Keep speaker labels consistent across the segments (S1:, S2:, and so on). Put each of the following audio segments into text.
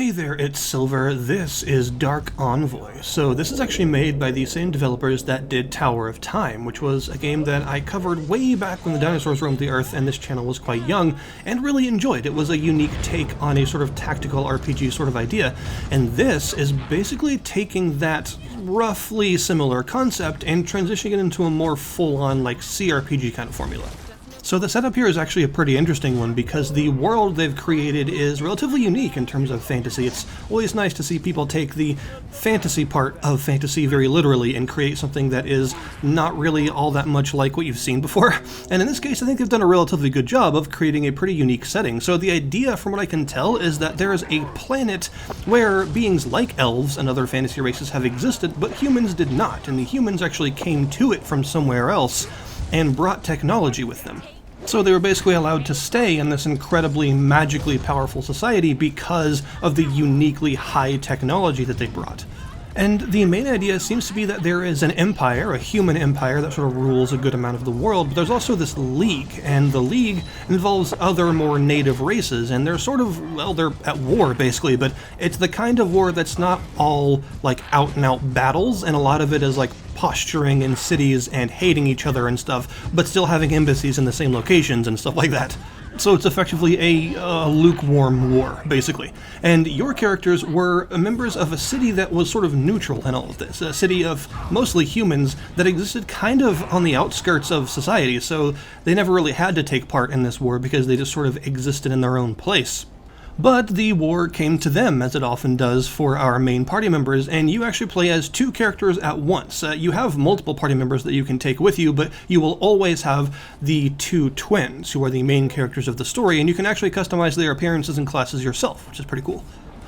S1: Hey there, it's Silver. This is Dark Envoy. So this is actually made by the same developers that did Tower of Time, which was a game that I covered way back when the dinosaurs roamed the earth and this channel was quite young, and really enjoyed. It was a unique take on a sort of tactical RPG sort of idea, and this is basically taking that roughly similar concept and transitioning it into a more full-on like CRPG kind of formula. So the setup here is actually a pretty interesting one because the world they've created is relatively unique in terms of fantasy. It's always nice to see people take the fantasy part of fantasy very literally and create something that is not really all that much like what you've seen before. And in this case, I think they've done a relatively good job of creating a pretty unique setting. So the idea, from what I can tell, is that there is a planet where beings like elves and other fantasy races have existed, but humans did not, and the humans actually came to it from somewhere else and brought technology with them. So they were basically allowed to stay in this incredibly magically powerful society because of the uniquely high technology that they brought. And the main idea seems to be that there is an empire, a human empire, that sort of rules a good amount of the world, but there's also this league, and the league involves other more native races, and they're sort of, well, they're at war basically, but it's the kind of war that's not all like out-and-out battles, and a lot of it is like posturing in cities and hating each other and stuff, but still having embassies in the same locations and stuff like that. So it's effectively a lukewarm war, basically. And your characters were members of a city that was sort of neutral in all of this, a city of mostly humans that existed kind of on the outskirts of society, so they never really had to take part in this war because they just sort of existed in their own place. But the war came to them, as it often does for our main party members, and you actually play as two characters at once. You have multiple party members that you can take with you, but you will always have the two twins, who are the main characters of the story, and you can actually customize their appearances and classes yourself, which is pretty cool.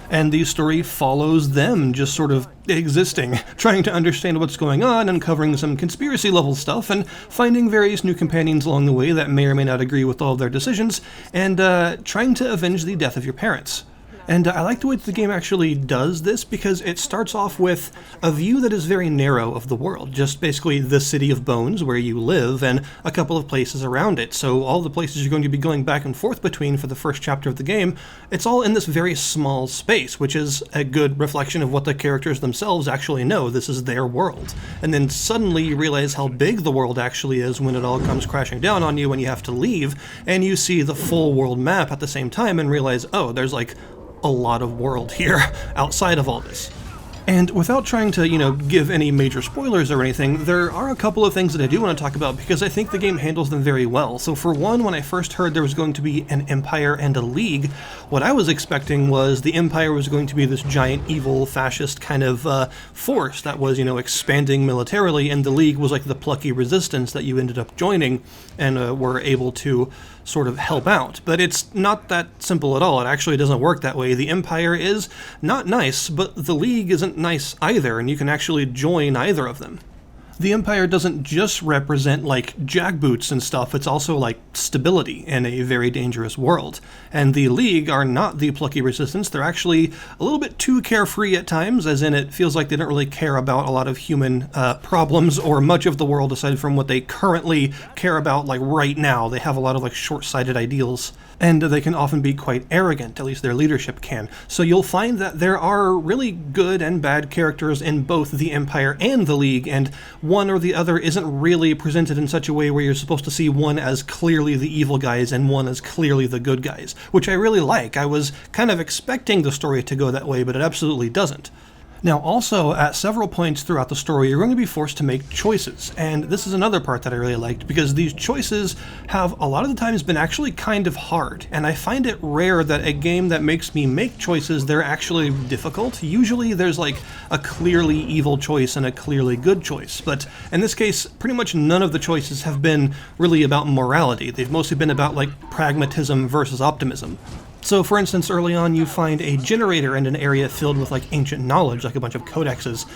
S1: And the story follows them just sort of existing, trying to understand what's going on, uncovering some conspiracy-level stuff, and finding various new companions along the way that may or may not agree with all of their decisions, and trying to avenge the death of your parents. And I like the way that the game actually does this because it starts off with a view that is very narrow of the world, just basically the City of Bones where you live and a couple of places around it. So all the places you're going to be going back and forth between for the first chapter of the game, it's all in this very small space, which is a good reflection of what the characters themselves actually know. This is their world. And then suddenly you realize how big the world actually is when it all comes crashing down on you when you have to leave, and you see the full world map at the same time and realize, oh, there's like a lot of world here outside of all this. And without trying to, give any major spoilers or anything, there are a couple of things that I do want to talk about because I think the game handles them very well. So for one, when I first heard there was going to be an empire and a league, what I was expecting was the empire was going to be this giant evil fascist kind of force that was, expanding militarily, and the league was like the plucky resistance that you ended up joining and were able to sort of help out. But it's not that simple at all. It actually doesn't work that way. The Empire is not nice, but the League isn't nice either, and you can actually join either of them. The Empire doesn't just represent, like, jackboots and stuff, it's also, like, stability in a very dangerous world. And the League are not the plucky resistance, they're actually a little bit too carefree at times, as in it feels like they don't really care about a lot of human problems or much of the world aside from what they currently care about, like, right now. They have a lot of, like, short-sighted ideals. And they can often be quite arrogant, at least their leadership can. So you'll find that there are really good and bad characters in both the Empire and the League, and one or the other isn't really presented in such a way where you're supposed to see one as clearly the evil guys and one as clearly the good guys, which I really like. I was kind of expecting the story to go that way, but it absolutely doesn't. Now also, at several points throughout the story, you're going to be forced to make choices, and this is another part that I really liked, because these choices have a lot of the times been actually kind of hard, and I find it rare that a game that makes me make choices, they're actually difficult. Usually there's like a clearly evil choice and a clearly good choice, but in this case, pretty much none of the choices have been really about morality. They've mostly been about like pragmatism versus optimism. So, for instance, early on you find a generator in an area filled with like ancient knowledge, like a bunch of codexes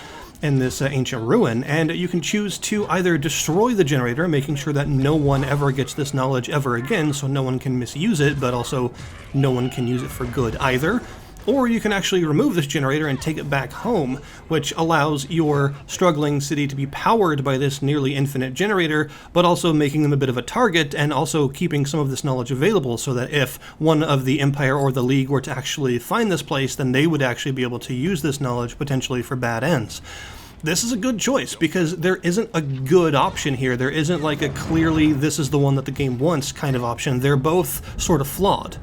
S1: in this ancient ruin, and you can choose to either destroy the generator, making sure that no one ever gets this knowledge ever again, so no one can misuse it, but also no one can use it for good either, Or you can actually remove this generator and take it back home, which allows your struggling city to be powered by this nearly infinite generator, but also making them a bit of a target and also keeping some of this knowledge available so that if one of the Empire or the League were to actually find this place, then they would actually be able to use this knowledge potentially for bad ends. This is a good choice because there isn't a good option here. There isn't like a clearly this is the one that the game wants kind of option. They're both sort of flawed.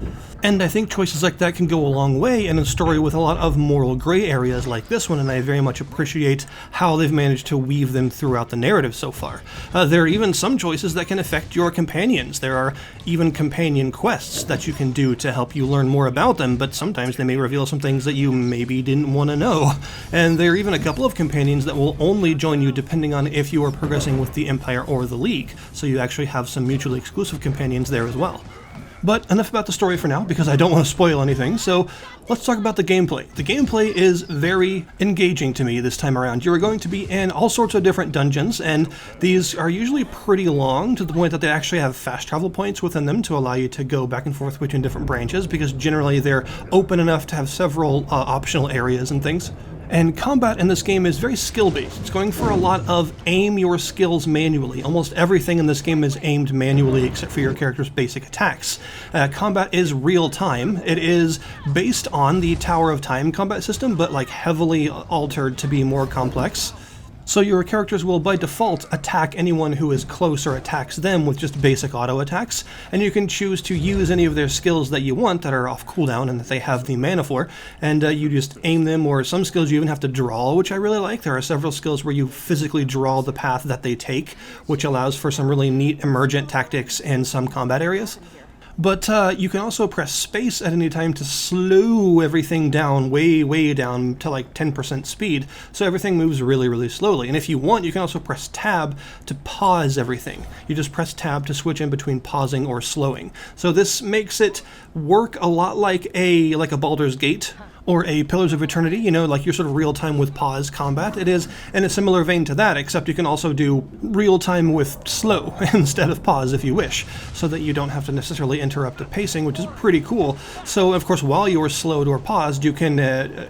S1: And I think choices like that can go a long way in a story with a lot of moral gray areas like this one, and I very much appreciate how they've managed to weave them throughout the narrative so far. There are even some choices that can affect your companions. There are even companion quests that you can do to help you learn more about them, but sometimes they may reveal some things that you maybe didn't want to know. And there are even a couple of companions that will only join you depending on if you are progressing with the Empire or the League, so you actually have some mutually exclusive companions there as well. But enough about the story for now, because I don't want to spoil anything, so let's talk about the gameplay. The gameplay is very engaging to me this time around. You are going to be in all sorts of different dungeons, and these are usually pretty long, to the point that they actually have fast travel points within them to allow you to go back and forth between different branches, because generally they're open enough to have several optional areas and things. And combat in this game is very skill-based. It's going for a lot of aim your skills manually. Almost everything in this game is aimed manually except for your character's basic attacks. Combat is real-time. It is based on the Tower of Time combat system, but like heavily altered to be more complex. So your characters will by default attack anyone who is close or attacks them with just basic auto attacks, and you can choose to use any of their skills that you want that are off cooldown and that they have the mana for, and you just aim them, or some skills you even have to draw, which I really like. There are several skills where you physically draw the path that they take, which allows for some really neat emergent tactics in some combat areas. But you can also press space at any time to slow everything down, way down to like 10% speed, so everything moves really slowly. And if you want, you can also press tab to pause everything. You just press tab to switch in between pausing or slowing. So this makes it work a lot like a Baldur's Gate or a Pillars of Eternity, you know, like your sort of real-time with pause combat. It is in a similar vein to that, except you can also do real-time with slow instead of pause if you wish, so that you don't have to necessarily interrupt the pacing, which is pretty cool. So, of course, while you're slowed or paused, you can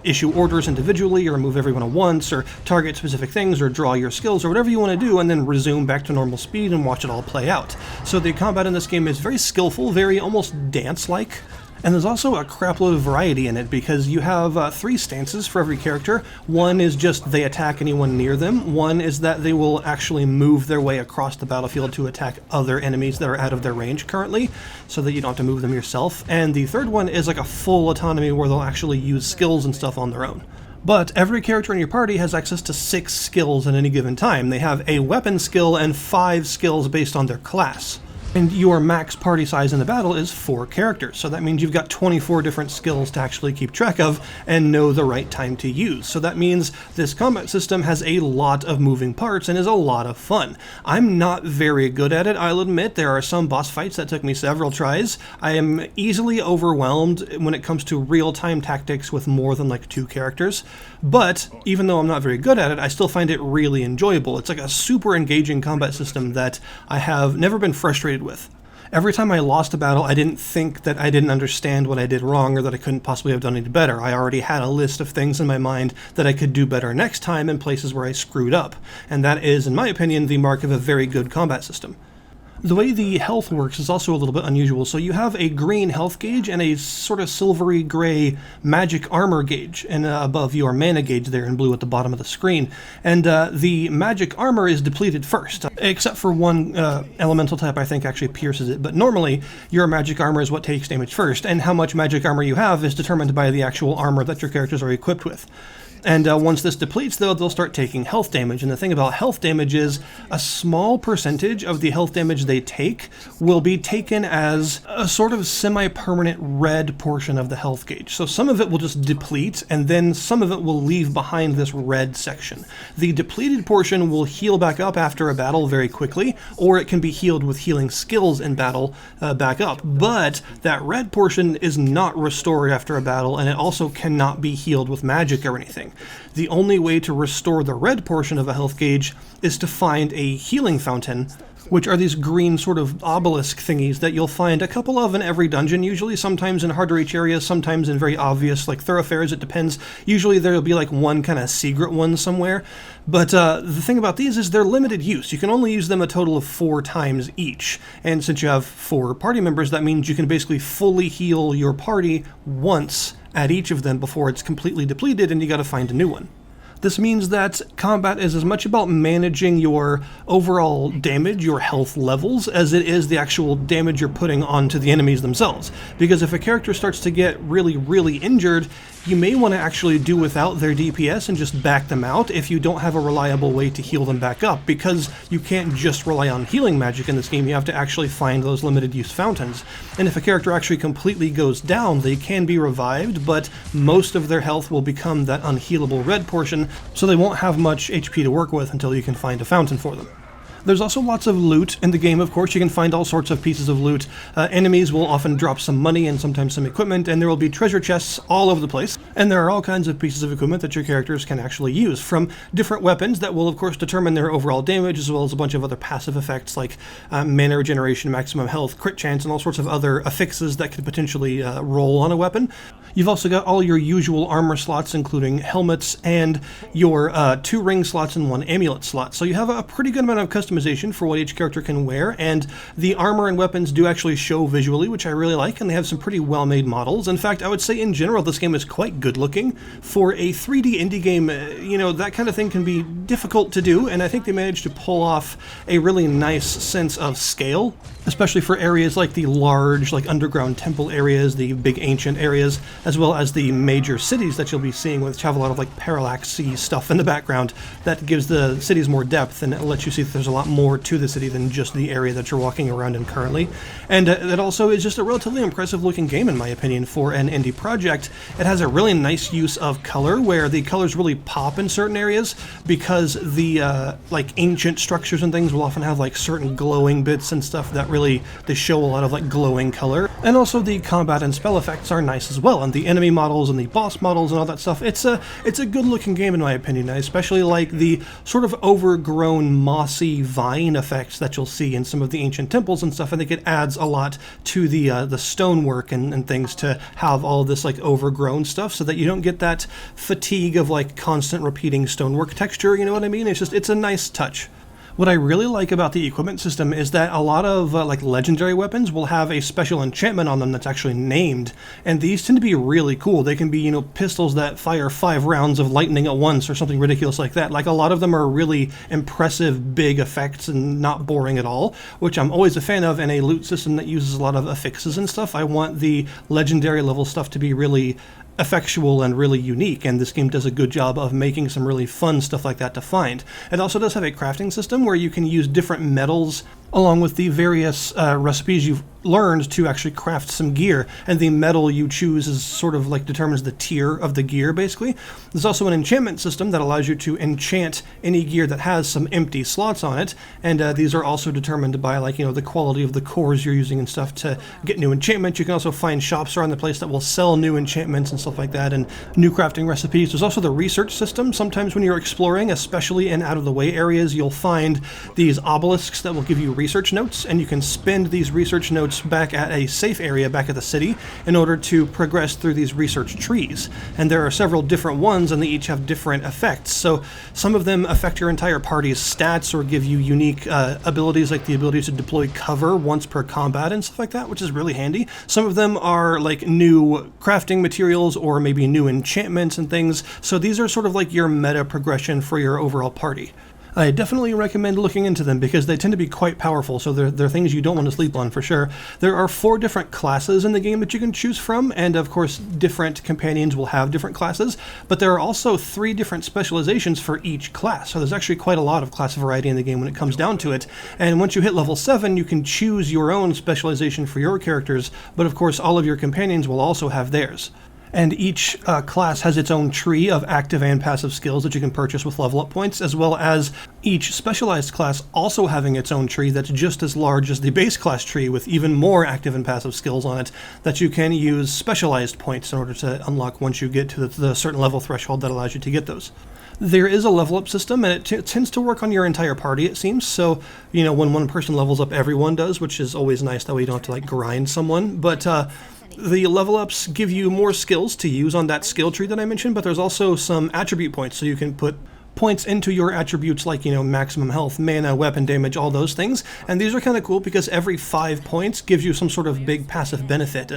S1: issue orders individually, or move everyone at once, or target specific things, or draw your skills, or whatever you want to do, and then resume back to normal speed and watch it all play out. So the combat in this game is very skillful, very almost dance-like. And there's also a crapload of variety in it, because you have 3 stances for every character. One is just they attack anyone near them. One is that they will actually move their way across the battlefield to attack other enemies that are out of their range currently, so that you don't have to move them yourself. And the third one is like a full autonomy where they'll actually use skills and stuff on their own. But every character in your party has access to 6 skills at any given time. They have a weapon skill and 5 skills based on their class. And your max party size in the battle is 4 characters, so that means you've got 24 different skills to actually keep track of and know the right time to use. So that means this combat system has a lot of moving parts and is a lot of fun. I'm not very good at it, I'll admit. There are some boss fights that took me several tries. I am easily overwhelmed when it comes to real-time tactics with more than like 2 characters. But even though I'm not very good at it, I still find it really enjoyable. It's like a super engaging combat system that I have never been frustrated with. Every time I lost a battle, I didn't think that I didn't understand what I did wrong or that I couldn't possibly have done any better. I already had a list of things in my mind that I could do better next time in places where I screwed up. And that is, in my opinion, the mark of a very good combat system. The way the health works is also a little bit unusual. So you have a green health gauge and a sort of silvery gray magic armor gauge, and above your mana gauge there in blue at the bottom of the screen. And the magic armor is depleted first, except for one elemental type I think actually pierces it. But normally your magic armor is what takes damage first, and how much magic armor you have is determined by the actual armor that your characters are equipped with. And once this depletes, though, they'll start taking health damage. And the thing about health damage is a small percentage of the health damage they take will be taken as a sort of semi-permanent red portion of the health gauge. So some of it will just deplete, and then some of it will leave behind this red section. The depleted portion will heal back up after a battle very quickly, or it can be healed with healing skills in battle back up. But that red portion is not restored after a battle, and it also cannot be healed with magic or anything. The only way to restore the red portion of a health gauge is to find a healing fountain which are these green sort of obelisk thingies that you'll find a couple of in every dungeon, usually, sometimes in hard-to-reach areas, sometimes in very obvious, like, thoroughfares. It depends. Usually there'll be, like, one kind of secret one somewhere. But the thing about these is they're limited use. You can only use them a total of 4 times each. And since you have 4 party members, that means you can basically fully heal your party once at each of them before it's completely depleted and you gotta find a new one. This means that combat is as much about managing your overall damage, your health levels, as it is the actual damage you're putting onto the enemies themselves. Because if a character starts to get really, really injured, you may want to actually do without their DPS and just back them out if you don't have a reliable way to heal them back up, because you can't just rely on healing magic in this game. You have to actually find those limited use fountains. And if a character actually completely goes down, they can be revived, but most of their health will become that unhealable red portion, so they won't have much HP to work with until you can find a fountain for them. There's also lots of loot in the game, of course. You can find all sorts of pieces of loot. Enemies will often drop some money and sometimes some equipment, and there will be treasure chests all over the place. And there are all kinds of pieces of equipment that your characters can actually use, from different weapons that will, of course, determine their overall damage, as well as a bunch of other passive effects like mana regeneration, maximum health, crit chance, and all sorts of other affixes that could potentially roll on a weapon. You've also got all your usual armor slots, including helmets, and your 2 ring slots and 1 amulet slot. So you have a pretty good amount of customization for what each character can wear, and the armor and weapons do actually show visually, which I really like, and they have some pretty well-made models. In fact, I would say in general this game is quite good-looking. For a 3D indie game, you know, that kind of thing can be difficult to do, and I think they managed to pull off a really nice sense of scale, especially for areas like the large, like, underground temple areas, the big ancient areas, as well as the major cities that you'll be seeing, which have a lot of, like, parallax-y stuff in the background that gives the cities more depth and it lets you see that there's a lot more to the city than just the area that you're walking around in currently. And that also is just a relatively impressive-looking game, in my opinion, for an indie project. It has a really nice use of color, where the colors really pop in certain areas, because the, like, ancient structures and things will often have, like, certain glowing bits and stuff that really, they show a lot of, like, glowing color. And also the combat and spell effects are nice as well, and the enemy models and the boss models and all that stuff. It's a good looking game, in my opinion. I especially like the sort of overgrown mossy vine effects that you'll see in some of the ancient temples and stuff. I think it adds a lot to the stonework and things to have all this, like, overgrown stuff, so that you don't get that fatigue of, like, constant repeating stonework texture, you know what I mean? It's a nice touch. What I really like about the equipment system is that a lot of like legendary weapons will have a special enchantment on them that's actually named, and these tend to be really cool. They can be, you know, pistols that fire 5 rounds of lightning at once or something ridiculous like that. Like, a lot of them are really impressive big effects and not boring at all, which I'm always a fan of in a loot system that uses a lot of affixes and stuff. I want the legendary level stuff to be really effectual and really unique, and this game does a good job of making some really fun stuff like that to find. It also does have a crafting system where you can use different metals along with the various recipes you've learned to actually craft some gear, and the metal you choose is sort of like determines the tier of the gear, basically. There's also an enchantment system that allows you to enchant any gear that has some empty slots on it, and these are also determined by, like, you know, the quality of the cores you're using and stuff to get new enchantments. You can also find shops around the place that will sell new enchantments and stuff like that, and new crafting recipes. There's also the research system. Sometimes when you're exploring, especially in out-of-the-way areas, you'll find these obelisks that will give you research notes, and you can spend these research notes back at a safe area back at the city in order to progress through these research trees. And there are several different ones, and they each have different effects. So some of them affect your entire party's stats or give you unique abilities, like the ability to deploy cover once per combat and stuff like that, which is really handy. Some of them are like new crafting materials or maybe new enchantments and things. So these are sort of like your meta progression for your overall party. I definitely recommend looking into them because they tend to be quite powerful, so they're things you don't want to sleep on for sure. There are 4 different classes in the game that you can choose from, and of course different companions will have different classes, but there are also 3 different specializations for each class, so there's actually quite a lot of class variety in the game when it comes down to it. And once you hit level 7, you can choose your own specialization for your characters, but of course all of your companions will also have theirs. and each class has its own tree of active and passive skills that you can purchase with level up points, as well as each specialized class also having its own tree that's just as large as the base class tree, with even more active and passive skills on it that you can use specialized points in order to unlock once you get to the certain level threshold that allows you to get those. There is a level up system, and it tends to work on your entire party, it seems. So, you know, when one person levels up, everyone does, which is always nice. That way you don't have to, like, grind someone. But the level ups give you more skills to use on that skill tree that I mentioned, but there's also some attribute points, so you can put points into your attributes like, you know, maximum health, mana, weapon damage, all those things. And these are kind of cool because every 5 points gives you some sort of big passive benefit.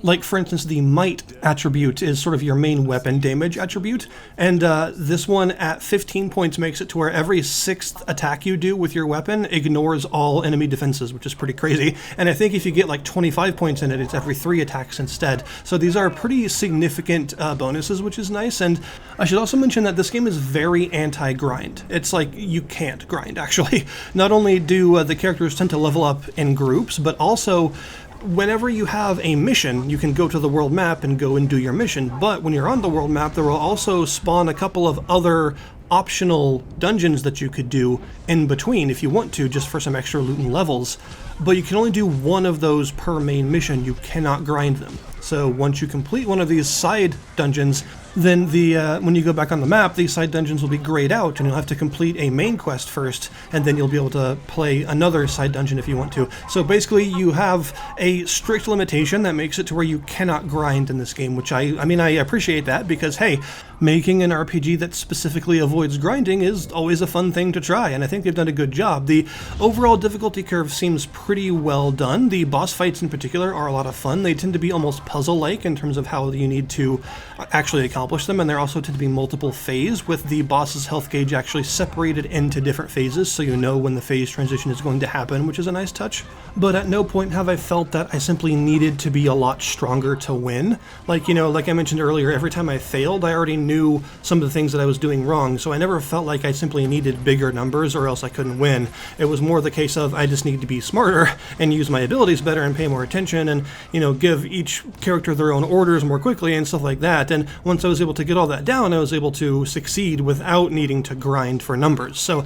S1: Like, for instance, the might attribute is sort of your main weapon damage attribute, and this one at 15 points makes it to where every 6th attack you do with your weapon ignores all enemy defenses, which is pretty crazy. And I think if you get like 25 points in it, it's every 3 attacks instead. So these are pretty significant bonuses, which is nice. And I should also mention that this game is very anti-grind. It's like you can't grind, actually. Not only do the characters tend to level up in groups, but also whenever you have a mission, you can go to the world map and go and do your mission. But when you're on the world map, there will also spawn a couple of other optional dungeons that you could do in between if you want to, just for some extra loot and levels. But you can only do one of those per main mission. You cannot grind them. So once you complete one of these side dungeons, then when you go back on the map, these side dungeons will be grayed out, and you'll have to complete a main quest first, and then you'll be able to play another side dungeon if you want to. So basically, you have a strict limitation that makes it to where you cannot grind in this game, which I appreciate that, because, hey, making an RPG that specifically avoids grinding is always a fun thing to try, and I think they've done a good job. The overall difficulty curve seems pretty well done. The boss fights in particular are a lot of fun. They tend to be almost puzzle-like in terms of how you need to actually accomplish them, and there also tend to be multiple phase, with the boss's health gauge actually separated into different phases, so you know when the phase transition is going to happen, which is a nice touch. But at no point have I felt that I simply needed to be a lot stronger to win. Like, you know, like I mentioned earlier, every time I failed, I already knew some of the things that I was doing wrong, so I never felt like I simply needed bigger numbers or else I couldn't win. It was more the case of I just need to be smarter and use my abilities better and pay more attention and, you know, give each character their own orders more quickly and stuff like that. And once I was able to get all that down, I was able to succeed without needing to grind for numbers. So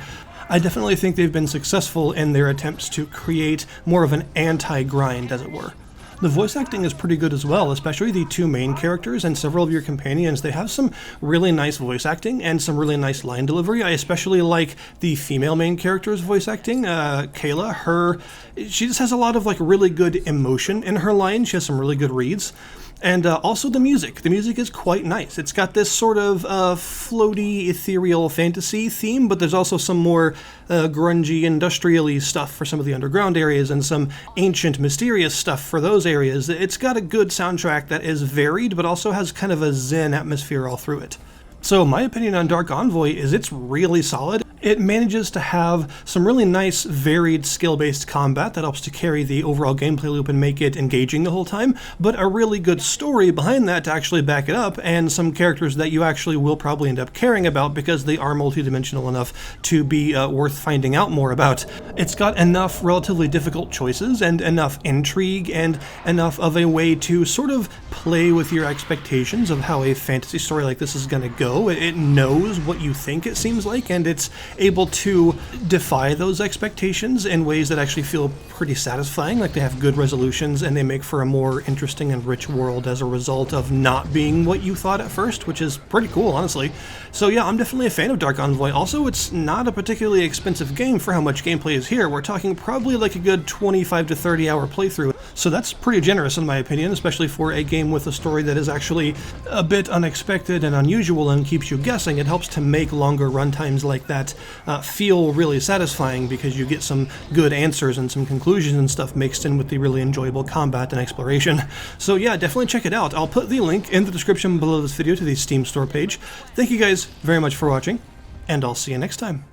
S1: I definitely think they've been successful in their attempts to create more of an anti-grind, as it were. The voice acting is pretty good as well, especially the 2 main characters and several of your companions. They have some really nice voice acting and some really nice line delivery. I especially like the female main character's voice acting, Kayla. She just has a lot of like really good emotion in her line. She has some really good reads. And also the music. The music is quite nice. It's got this sort of floaty, ethereal fantasy theme, but there's also some more grungy, industrial-y stuff for some of the underground areas and some ancient, mysterious stuff for those areas. It's got a good soundtrack that is varied, but also has kind of a zen atmosphere all through it. So my opinion on Dark Envoy is it's really solid. It manages to have some really nice, varied, skill-based combat that helps to carry the overall gameplay loop and make it engaging the whole time, but a really good story behind that to actually back it up, and some characters that you actually will probably end up caring about because they are multidimensional enough to be worth finding out more about. It's got enough relatively difficult choices and enough intrigue and enough of a way to sort of play with your expectations of how a fantasy story like this is going to go. It knows what you think it seems like, and it's able to defy those expectations in ways that actually feel pretty satisfying. Like, they have good resolutions and they make for a more interesting and rich world as a result of not being what you thought at first, which is pretty cool, honestly. So yeah, I'm definitely a fan of Dark Envoy. Also, it's not a particularly expensive game for how much gameplay is here. We're talking probably like a good 25 to 30 hour playthrough, so that's pretty generous in my opinion, especially for a game with a story that is actually a bit unexpected and unusual and keeps you guessing. It helps to make longer runtimes like that feel really satisfying because you get some good answers and some conclusions and stuff mixed in with the really enjoyable combat and exploration. So yeah, definitely check it out. I'll put the link in the description below this video to the Steam store page. Thank you guys very much for watching, and I'll see you next time.